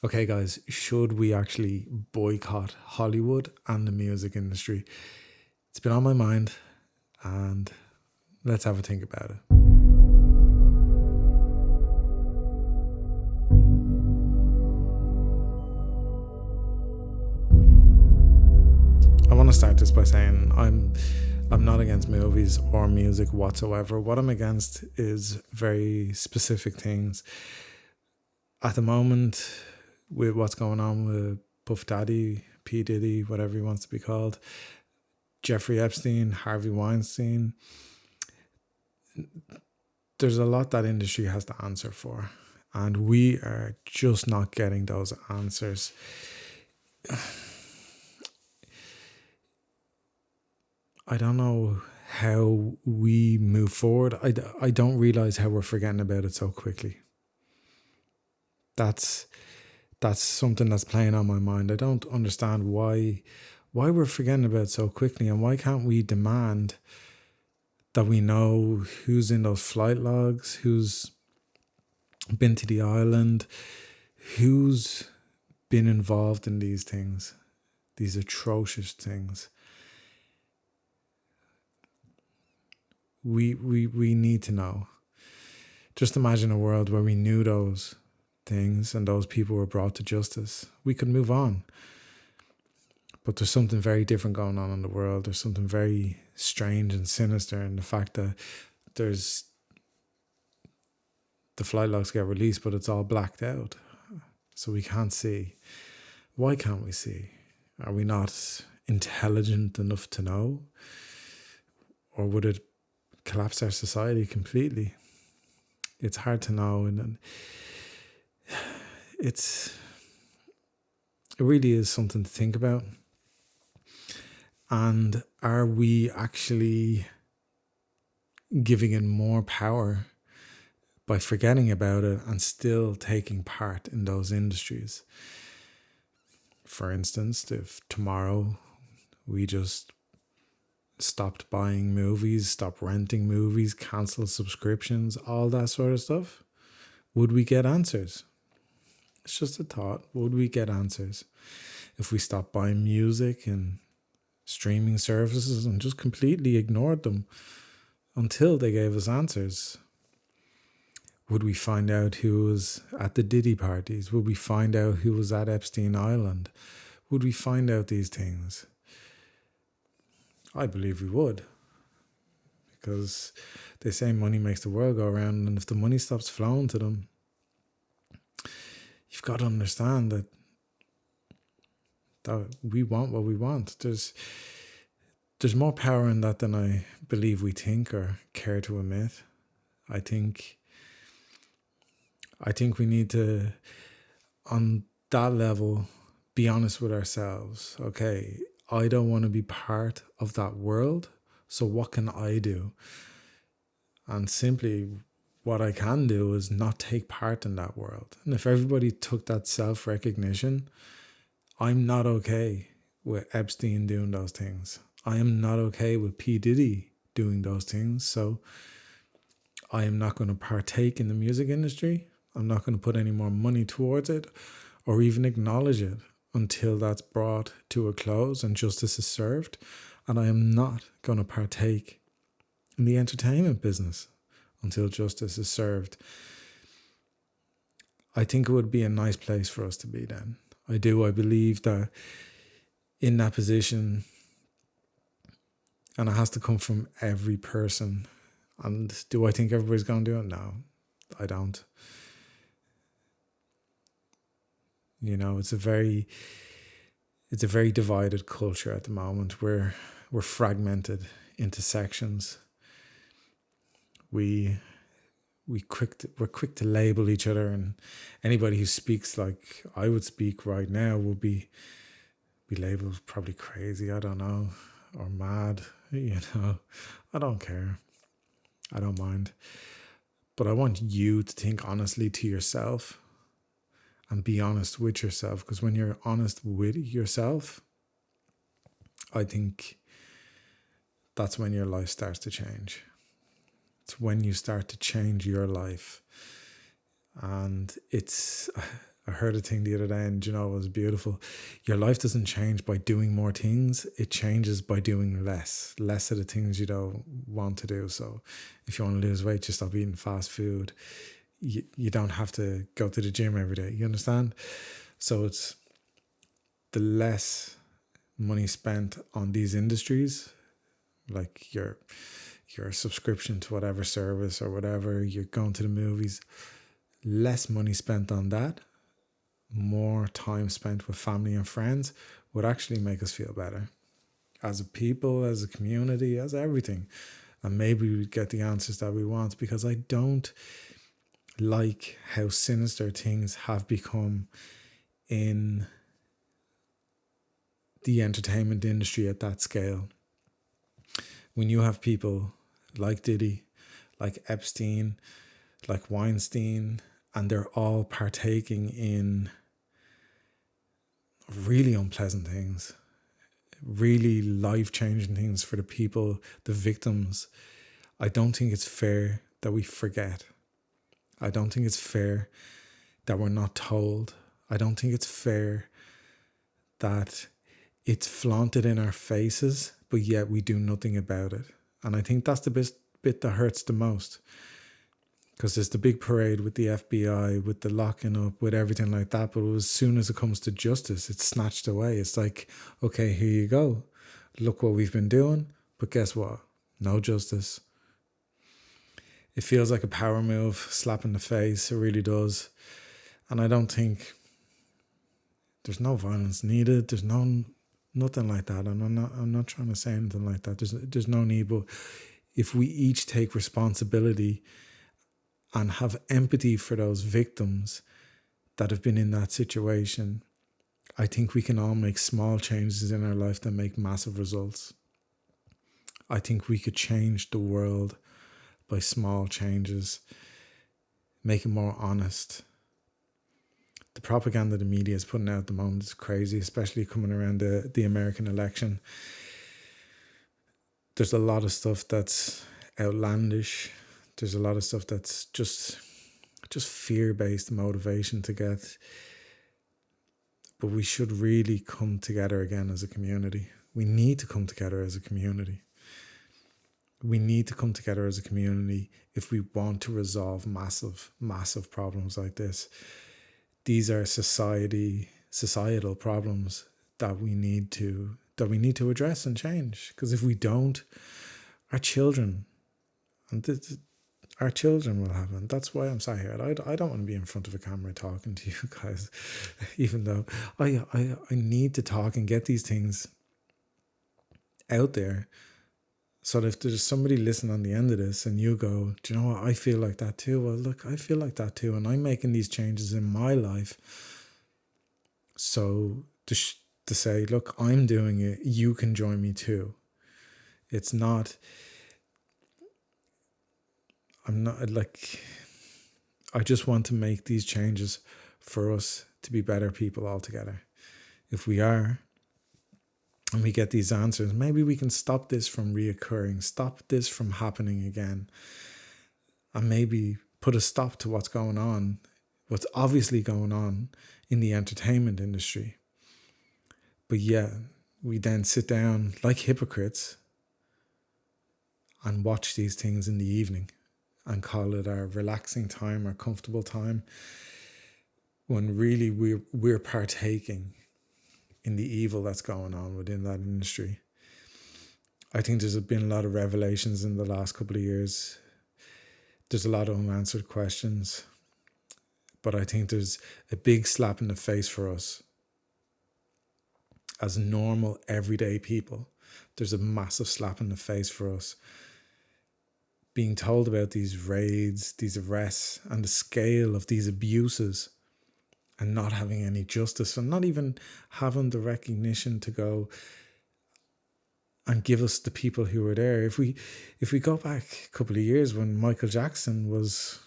Okay, guys, should we actually boycott Hollywood and the music industry? It's been on my mind, and let's have a think about it. I want to start this by saying I'm not against movies or music whatsoever. What I'm against is very specific things. At the moment, with what's going on with Puff Daddy, P. Diddy, whatever he wants to be called, Jeffrey Epstein, Harvey Weinstein, there's a lot that industry has to answer for. And we are just not getting those answers. I don't know how we move forward. I don't realize how we're forgetting about it so quickly. That's something that's playing on my mind. I don't understand why we're forgetting about it so quickly, and why can't we demand that we know who's in those flight logs, who's been to the island, who's been involved in these things, these atrocious things. We need to know. Just imagine a world where we knew those things and those people were brought to justice. We could move on. But there's something very different going on in the world. There's something very strange and sinister in the fact that there's the flight logs get released, but it's all blacked out. So we can't see. Why can't we see? Are we not intelligent enough to know? Or would it collapse our society completely? It's hard to know, and it really is something to think about. And are we actually giving it more power by forgetting about it and still taking part in those industries? For instance, if tomorrow we just stopped buying movies, stopped renting movies, cancelled subscriptions, all that sort of stuff, would we get answers? It's just a thought. Would we get answers if we stopped buying music and streaming services and just completely ignored them until they gave us answers? Would we find out who was at the Diddy parties? Would we find out who was at Epstein Island? Would we find out these things? I believe we would, because they say money makes the world go around, and if the money stops flowing to them, you've got to understand that we want what we want. There's more power in that than I believe we think or care to admit. I think we need to, on that level, be honest with ourselves. Okay, I don't want to be part of that world, so what can I do? And simply what I can do is not take part in that world. And if everybody took that self-recognition, I'm not okay with Epstein doing those things. I am not okay with P. Diddy doing those things. So I am not going to partake in the music industry. I'm not going to put any more money towards it or even acknowledge it until that's brought to a close and justice is served. And I am not going to partake in the entertainment business until justice is served. I think it would be a nice place for us to be then. I do. I believe that in that position, and it has to come from every person. And do I think everybody's going to do it? No, I don't. You know, it's a very divided culture at the moment. We're fragmented into sections. We're quick to label each other, and anybody who speaks like I would speak right now will be labeled probably crazy, I don't know, or mad, you know. I don't care. I don't mind. But I want you to think honestly to yourself and be honest with yourself, because when you're honest with yourself, I think that's when your life starts to change. It's when you start to change your life. And it's I heard a thing the other day, and you know, it was beautiful. Your life doesn't change by doing more things. It changes by doing less of the things you don't want to do. So if you want to lose weight, just stop eating fast food. You don't have to go to the gym every day. You understand? So it's the less money spent on these industries, like your subscription to whatever service or whatever, you're going to the movies, less money spent on that, more time spent with family and friends would actually make us feel better as a people, as a community, as everything. And maybe we'd get the answers that we want, because I don't like how sinister things have become in the entertainment industry at that scale. When you have people like Diddy, like Epstein, like Weinstein, and they're all partaking in really unpleasant things, really life-changing things for the people, the victims, I don't think it's fair that we forget. I don't think it's fair that we're not told. I don't think it's fair that it's flaunted in our faces, but yet we do nothing about it. And I think that's the bit that hurts the most. Because there's the big parade with the FBI, with the locking up, with everything like that. But as soon as it comes to justice, it's snatched away. It's like, okay, here you go. Look what we've been doing. But guess what? No justice. It feels like a power move, slap in the face. It really does. And I don't think there's no violence needed. There's nothing like that. And I'm not trying to say anything like that. There's no need. But if we each take responsibility and have empathy for those victims that have been in that situation, I think we can all make small changes in our life that make massive results. I think we could change the world by small changes, make it more honest. The propaganda the media is putting out at the moment is crazy, especially coming around the American election. There's a lot of stuff that's outlandish. There's a lot of stuff that's just fear-based motivation to get. But we should really come together again as a community. We need to come together as a community. We need to come together as a community if we want to resolve massive, massive problems like this. These are societal problems that we need to address and change. Because if we don't, our children will have it. That's why I'm sat here. I don't want to be in front of a camera talking to you guys, even though I need to talk and get these things out there. So that if there's somebody listening on the end of this and you go, do you know what, I feel like that too. Well, look, I feel like that too. And I'm making these changes in my life. So to say, look, I'm doing it. You can join me too. It's not, I'm not like, I just want to make these changes for us to be better people altogether. If we are, and we get these answers, maybe we can stop this from reoccurring, stop this from happening again, and maybe put a stop to what's obviously going on in the entertainment industry. But yeah, we then sit down like hypocrites and watch these things in the evening and call it our relaxing time, our comfortable time, when really we're partaking in the evil that's going on within that industry. I think there's been a lot of revelations in the last couple of years. There's a lot of unanswered questions. But I think there's a big slap in the face for us as normal, everyday people. There's a massive slap in the face for us being told about these raids, these arrests, and the scale of these abuses, and not having any justice, and not even having the recognition to go and give us the people who were there. If we go back a couple of years when Michael Jackson was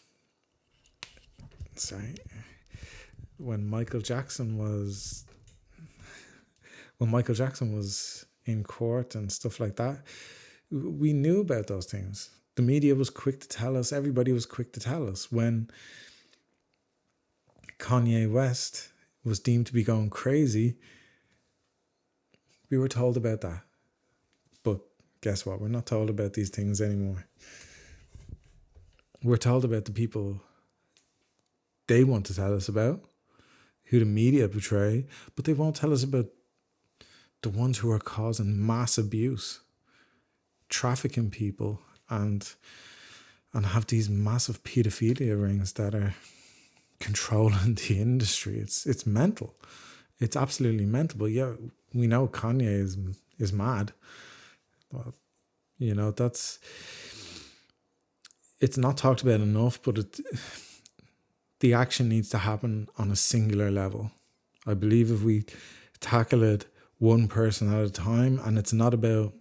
in court and stuff like that, we knew about those things. The media was quick to tell us. Everybody was quick to tell us when Kanye West was deemed to be going crazy, we were told about that. But guess what? We're not told about these things anymore. We're told about the people they want to tell us about, who the media portray, but they won't tell us about the ones who are causing mass abuse, trafficking people, and have these massive pedophilia rings that are controlling the industry. It's mental. It's absolutely mental. But yeah, we know Kanye is mad. But, you know, it's not talked about enough, but the action needs to happen on a singular level. I believe if we tackle it one person at a time, and it's not about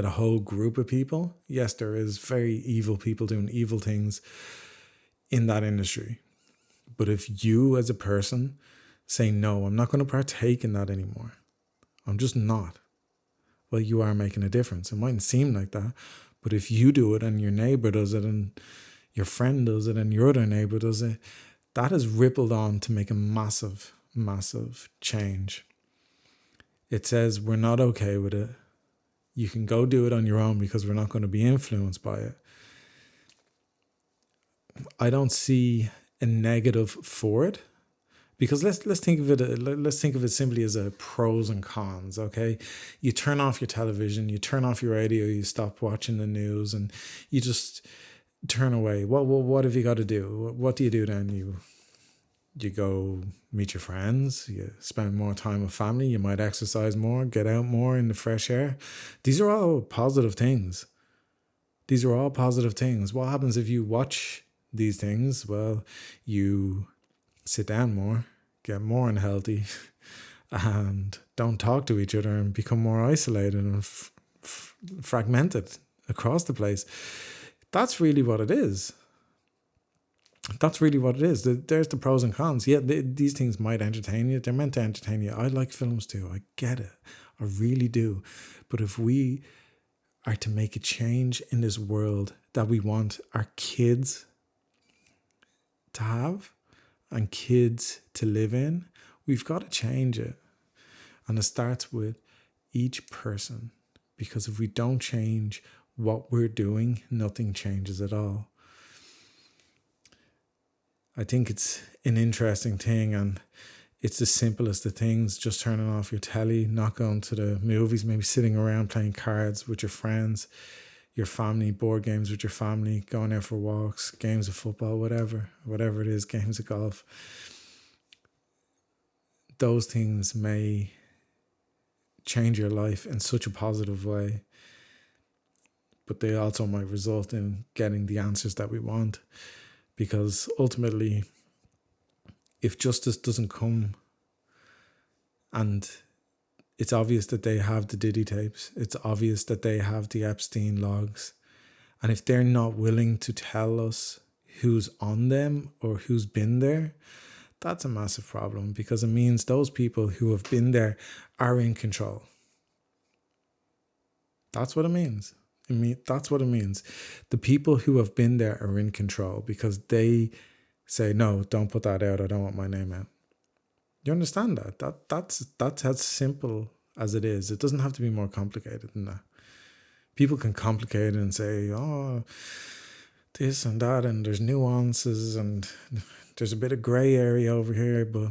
a whole group of people. Yes, there is very evil people doing evil things in that industry. But if you as a person say, no, I'm not going to partake in that anymore, I'm just not, well, you are making a difference. It mightn't seem like that, but if you do it and your neighbor does it and your friend does it and your other neighbor does it, that has rippled on to make a massive, massive change. It says we're not okay with it. You can go do it on your own because we're not going to be influenced by it. I don't see a negative for it, because let's think of it simply as a pros and cons. Okay, you turn off your television, you turn off your radio, you stop watching the news, and you just turn away. What have you got to do? What do you do then? You go meet your friends, you spend more time with family, you might exercise more, get out more in the fresh air. These are all positive things. What happens if you watch these things? Well, you sit down more, get more unhealthy, and don't talk to each other and become more isolated and fragmented across the place. That's really what it is. There's the pros and cons. Yeah, these things might entertain you. They're meant to entertain you. I like films too. I get it. I really do. But if we are to make a change in this world that we want our kids to have and kids to live in, we've got to change it. And it starts with each person. Because if we don't change what we're doing, nothing changes at all. I think it's an interesting thing, and it's the simplest of things. Just turning off your telly, not going to the movies, maybe sitting around playing cards with your friends, your family, board games with your family, going out for walks, games of football, whatever it is, games of golf. Those things may change your life in such a positive way, but they also might result in getting the answers that we want. Because ultimately, if justice doesn't come, and it's obvious that they have the Diddy tapes, it's obvious that they have the Epstein logs, and if they're not willing to tell us who's on them or who's been there, that's a massive problem, because it means those people who have been there are in control. That's what it means. That's what it means. The people who have been there are in control because they say, no, don't put that out. I don't want my name out. You understand that? That's as simple as it is. It doesn't have to be more complicated than that. People can complicate it and say, oh, this and that, and there's nuances and there's a bit of gray area over here, but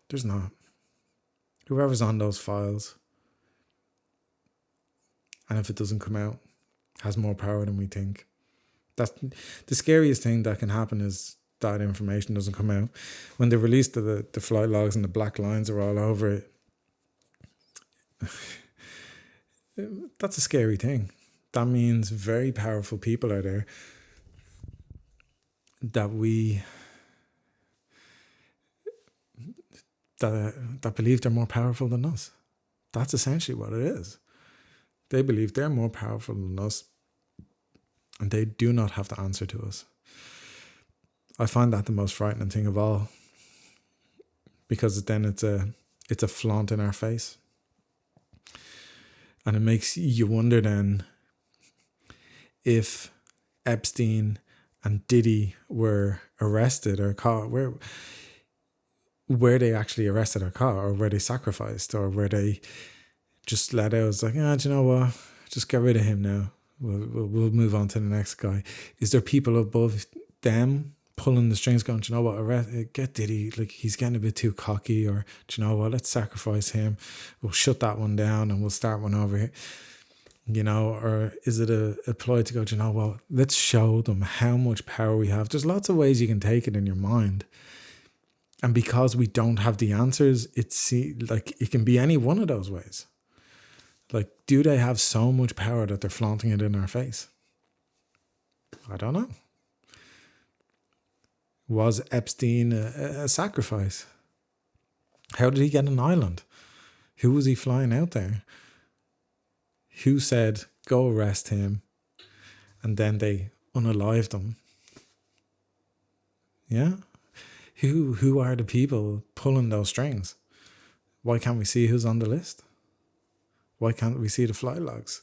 there's not. Whoever's on those files, and if it doesn't come out, has more power than we think. That's the scariest thing that can happen, is that information doesn't come out. When they released the flight logs and the black lines are all over it, that's a scary thing. That means very powerful people are there that believe they're more powerful than us. That's essentially what it is. They believe they're more powerful than us, and they do not have to answer to us. I find that the most frightening thing of all, because then it's a flaunt in our face. And it makes you wonder then, if Epstein and Diddy were arrested or caught, where they actually arrested or caught, or where they sacrificed, or where they just let out. It's like, do you know what? Just get rid of him now. We'll move on to the next guy. Is there people above them pulling the strings, going, do you know what? Get Diddy. Like, he's getting a bit too cocky, or do you know what? Let's sacrifice him. We'll shut that one down and we'll start one over here. Or is it a ploy to go, do you know what? Let's show them how much power we have. There's lots of ways you can take it in your mind. And because we don't have the answers, it can be any one of those ways. Like, do they have so much power that they're flaunting it in our face? I don't know. Was Epstein a sacrifice? How did he get an island? Who was he flying out there? Who said, go arrest him? And then they unalived him. Yeah? Who are the people pulling those strings? Why can't we see who's on the list? Why can't we see the flight logs?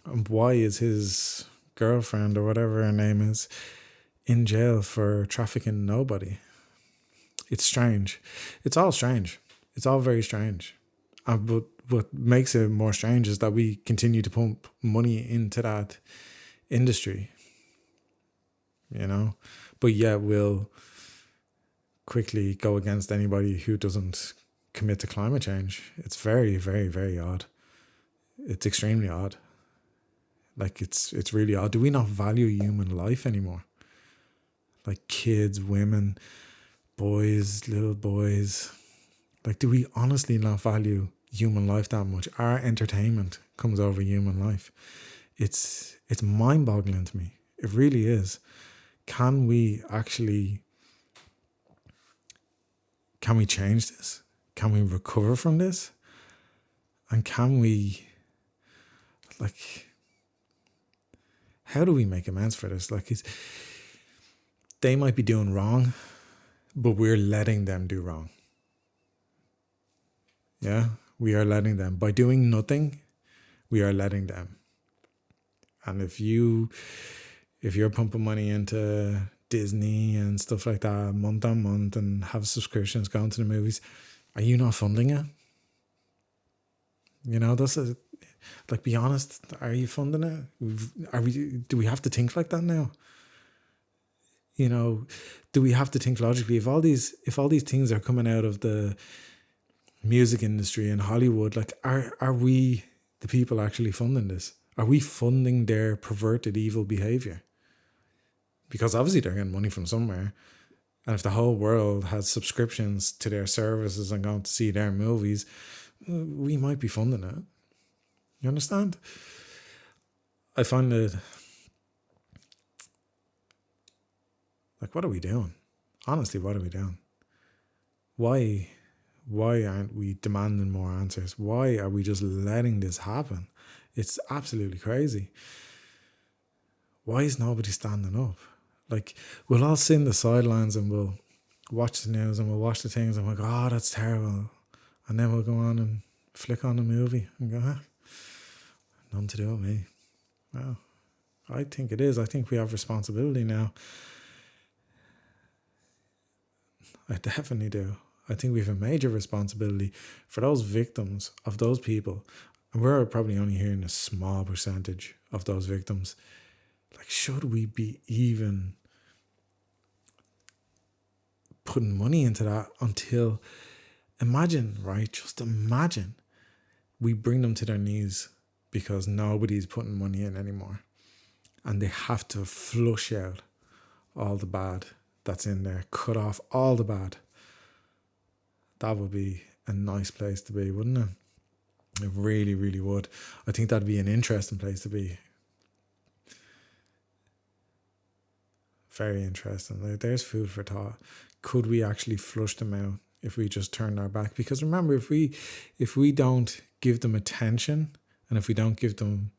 And why is his girlfriend, or whatever her name is, in jail for trafficking nobody? It's strange. It's all strange. It's all very strange. But what makes it more strange is that we continue to pump money into that industry. But yet we'll quickly go against anybody who doesn't commit to climate change. It's very, very, very odd. It's extremely odd. Like, it's really odd. Do we not value human life anymore? Like, kids, women, boys, little boys. Like, do we honestly not value human life that much? Our entertainment comes over human life. It's mind-boggling to me. It really is. Can we change this? Can we recover from this? And can we, how do we make amends for this? They might be doing wrong, but we're letting them do wrong. Yeah, we are letting them. By doing nothing, we are letting them. And if you're pumping money into Disney and stuff like that month on month and have subscriptions going to the movies, are you not funding it? Be honest, are you funding it? Do we have to think like that now? Do we have to think logically? If all these things are coming out of the music industry and Hollywood, are we the people actually funding this? Are we funding their perverted evil behavior? Because obviously they're getting money from somewhere. And if the whole world has subscriptions to their services and going to see their movies, we might be funding it. You understand? I find it, what are we doing? Honestly, what are we doing? Why aren't we demanding more answers? Why are we just letting this happen? It's absolutely crazy. Why is nobody standing up? We'll all sit in the sidelines and we'll watch the news and we'll watch the things and we'll go, oh, that's terrible. And then we'll go on and flick on a movie and go, nothing to do with me. Well, I think it is. I think we have responsibility now. I definitely do. I think we have a major responsibility for those victims of those people. And we're probably only hearing a small percentage of those victims. Should we be even putting money into that until, just imagine we bring them to their knees because nobody's putting money in anymore. And they have to flush out all the bad that's in there, cut off all the bad. That would be a nice place to be, wouldn't it? It really, really would. I think that'd be an interesting place to be. Very interesting. There's food for thought. Could we actually flush them out if we just turned our back? Because remember, if we don't give them attention and if we don't give them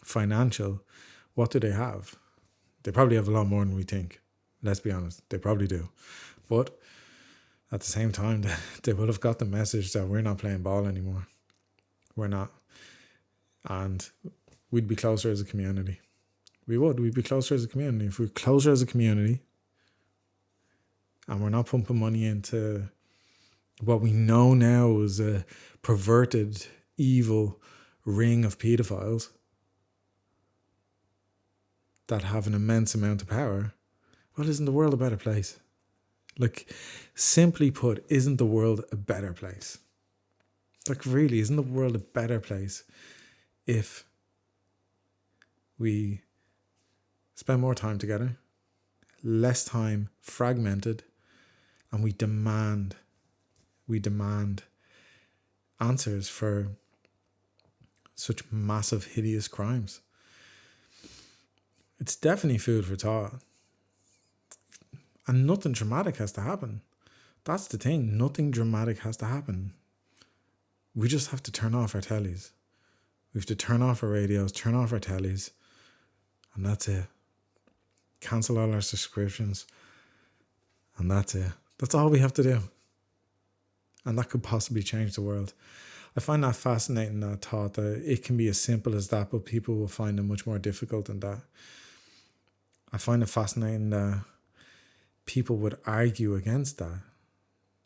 financial, what do they have? They probably have a lot more than we think. Let's be honest. They probably do. But at the same time, they would have got the message that we're not playing ball anymore. We're not. And we'd be closer as a community. We'd be closer as a community. If we're closer as a community, And we're not pumping money into what we know now is a perverted, evil ring of pedophiles that have an immense amount of power. Well, isn't the world a better place? Like, simply put, isn't the world a better place? Like, really, isn't the world a better place if we spend more time together, less time fragmented, and we demand answers for such massive, hideous crimes? It's definitely food for thought. And nothing dramatic has to happen. That's the thing. Nothing dramatic has to happen. We just have to turn off our tellies. We have to turn off our radios, turn off our tellies, and that's it. Cancel all our subscriptions, and that's it. That's all we have to do. And that could possibly change the world. I find that fascinating, that thought that it can be as simple as that, but people will find it much more difficult than that. I find it fascinating that people would argue against that.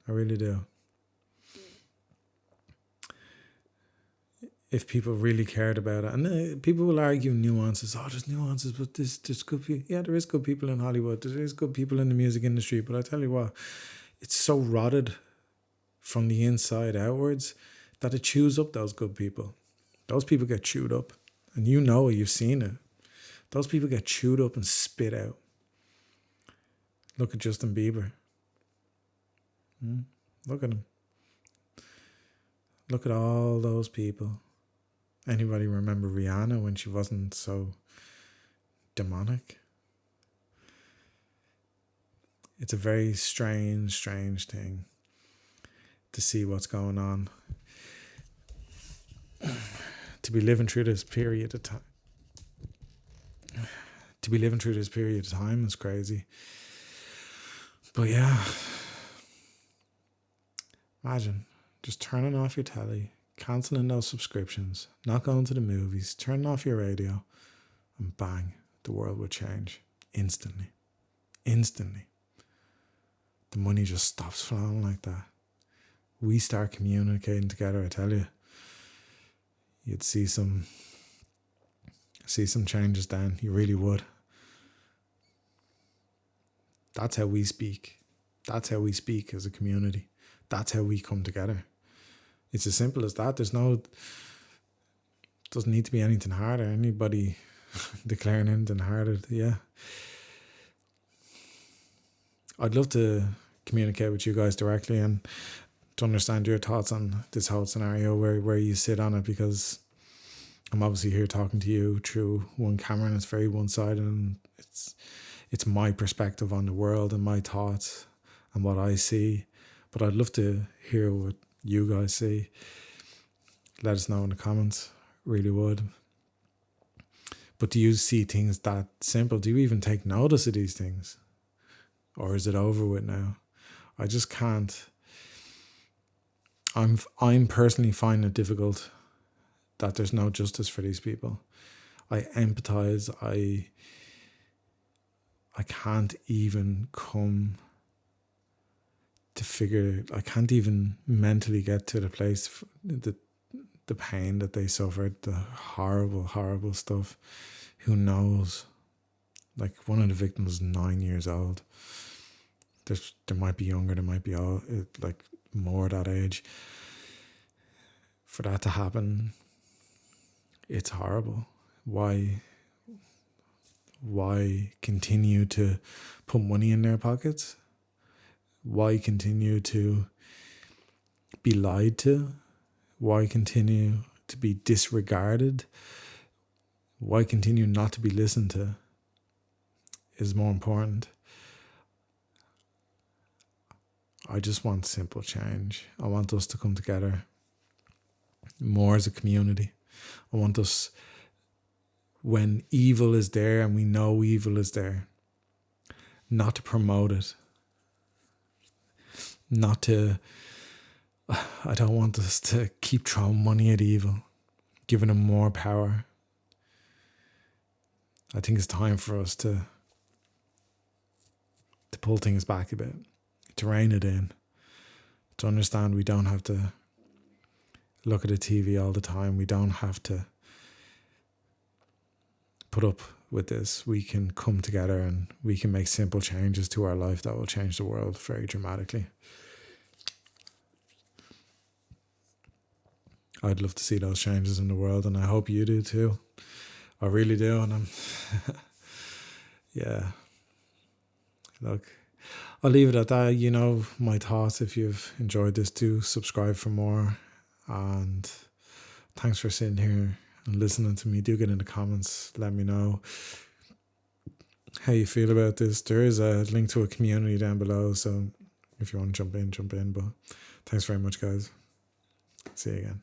I really do. If people really cared about it. And people will argue nuances. Oh, there's nuances, but there's good people. Yeah, there is good people in Hollywood. There is good people in the music industry. But I tell you what, it's so rotted from the inside outwards that it chews up those good people. Those people get chewed up. And you know it, you've seen it. Those people get chewed up and spit out. Look at Justin Bieber. Look at him. Look at all those people. Anybody remember Rihanna when she wasn't so demonic? It's a very strange thing to see what's going on. To be living through this period of time. Is crazy. But yeah, imagine just turning off your telly, cancelling those subscriptions, not going to the movies, turning off your radio, and bang, the world would change instantly. The money just stops flowing like that. We start communicating together, I tell you, you'd see some changes then. You really would. That's how we speak. That's how we speak as a community. That's how we come together. It's as simple as that. Doesn't need to be anything harder. Anybody declaring anything harder, yeah. I'd love to communicate with you guys directly and to understand your thoughts on this whole scenario, where you sit on it, because I'm obviously here talking to you through one camera and it's very one-sided, and it's my perspective on the world and my thoughts and what I see. But I'd love to hear what you guys see. Let us know in the comments. Really would. But do you see things that simple? Do you even take notice of these things? Or is it over with now? I just can't. I'm personally finding it difficult that there's no justice for these people. I empathize. I can't even come to figure. I can't even mentally get to the place, the pain that they suffered, the horrible stuff. Who knows? Like, one of the victims is 9 years old. There might be younger, there might be all like more that age. For that to happen, it's horrible. Why continue to put money in their pockets? Why continue to be lied to? Why continue to be disregarded? Why continue not to be listened to is more important. I just want simple change. I want us to come together more as a community. I want us, when evil is there and we know evil is there, not to promote it. I don't want us to keep throwing money at evil, giving them more power. I think it's time for us to pull things back a bit. to rein it in, to understand we don't have to look at the TV all the time. We don't have to put up with this. We can come together and we can make simple changes to our life that will change the world very dramatically. I'd love to see those changes in the world, and I hope you do too. I really do. And I'm yeah, look, I'll leave it at that. You know my thoughts. If you've enjoyed this, do subscribe for more. And thanks for sitting here and listening to me. Do get in the comments. Let me know how you feel about this. There is a link to a community down below, so if you want to jump in, jump in. But thanks very much, guys. See you again.